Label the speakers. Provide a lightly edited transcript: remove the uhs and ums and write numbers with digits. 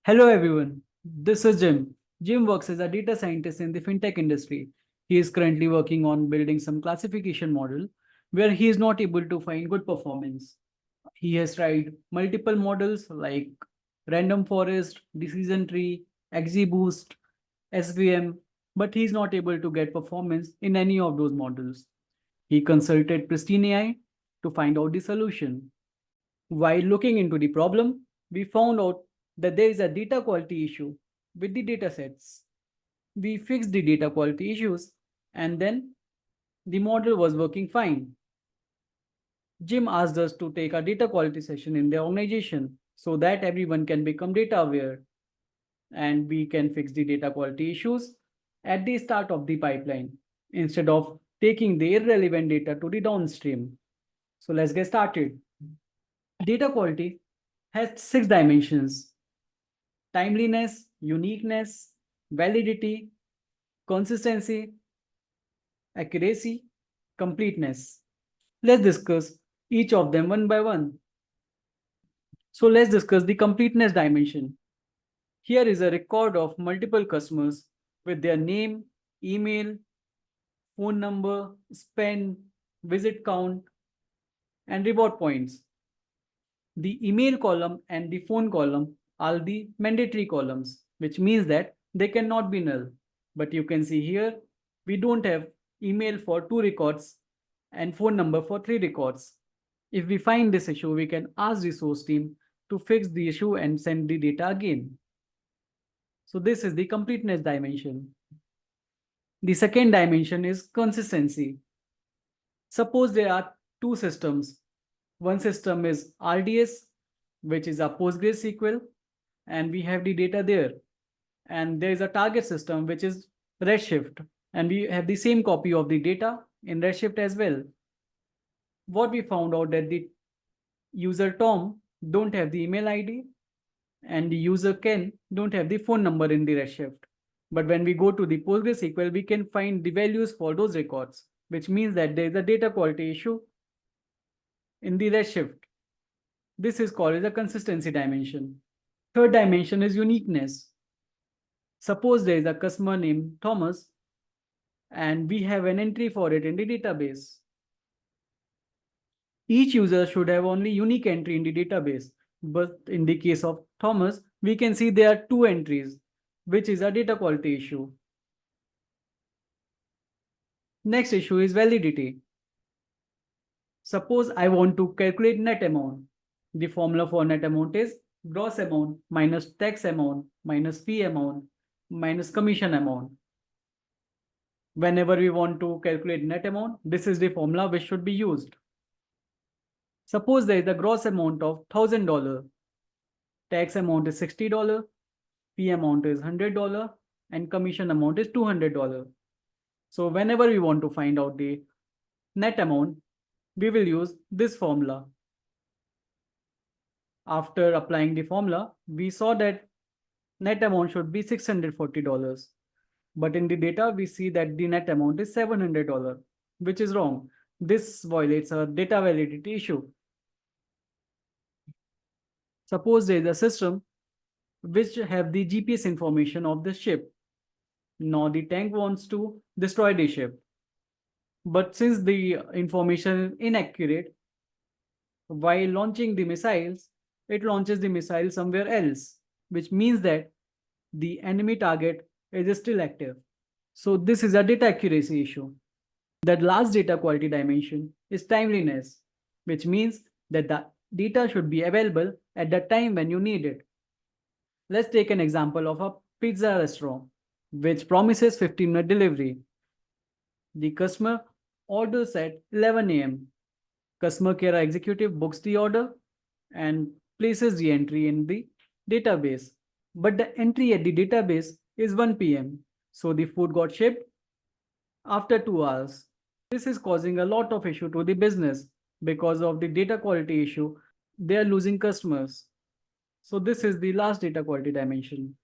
Speaker 1: Hello everyone, this is Jim. Jim works as a data scientist in the fintech industry. He is currently working on building some classification model where he is not able to find good performance. He has tried multiple models like random forest, decision tree, XGBoost, SVM, but he is not able to get performance in any of those models. He consulted Pristine AI to find out the solution. While looking into the problem, we found out that there is a data quality issue with the datasets. We fixed the data quality issues and then the model was working fine. Jim asked us to take a data quality session in the organization so that everyone can become data aware and we can fix the data quality issues at the start of the pipeline instead of taking the irrelevant data to the downstream. So let's get started. Data quality has 6 dimensions: timeliness, uniqueness, validity, consistency, accuracy, completeness. Let's discuss each of them one by one. So let's discuss the completeness dimension. Here is a record of multiple customers with their name, email, phone number, spend, visit count, and reward points. The email column and the phone column are the mandatory columns, which means that they cannot be null. But you can see here, we don't have email for 2 records and phone number for 3 records. If we find this issue, we can ask the source team to fix the issue and send the data again. So this is the completeness dimension. The second dimension is consistency. Suppose there are 2 systems. One system is RDS, which is a PostgreSQL, and we have the data there. And there is a target system, which is Redshift, and we have the same copy of the data in Redshift as well. What we found out that the user Tom don't have the email ID and the user Ken don't have the phone number in the Redshift. But when we go to the PostgreSQL, we can find the values for those records, which means that there is a data quality issue in the Redshift. This is called as a consistency dimension. Third dimension is uniqueness. Suppose there is a customer named Thomas and we have an entry for it in the database. Each user should have only unique entry in the database. But in the case of Thomas, we can see there are 2 entries, which is a data quality issue. Next issue is validity. Suppose I want to calculate net amount. The formula for net amount is gross amount minus tax amount minus fee amount minus commission amount. Whenever we want to calculate net amount, this is the formula which should be used. Suppose there is a gross amount of $1,000, tax amount is $60, fee amount is $100, and commission amount is $200. So whenever we want to find out the net amount, we will use this formula. After applying the formula, we saw that net amount should be $640. But in the data, we see that the net amount is $700, which is wrong. This violates a data validity issue. Suppose there is a system which have the GPS information of the ship. Now the tank wants to destroy the ship. But since the information is inaccurate, while launching the missiles, it launches the missile somewhere else, which means that the enemy target is still active. So this is a data accuracy issue. That last data quality dimension is timeliness, which means that the data should be available at the time when you need it. Let's take an example of a pizza restaurant, which promises 15-minute delivery. The customer orders at 11 a.m. Customer care executive books the order and places the entry in the database. But the entry at the database is 1 p.m. So the food got shipped after 2 hours. This is causing a lot of issue to the business because of the data quality issue. They are losing customers. So this is the last data quality dimension.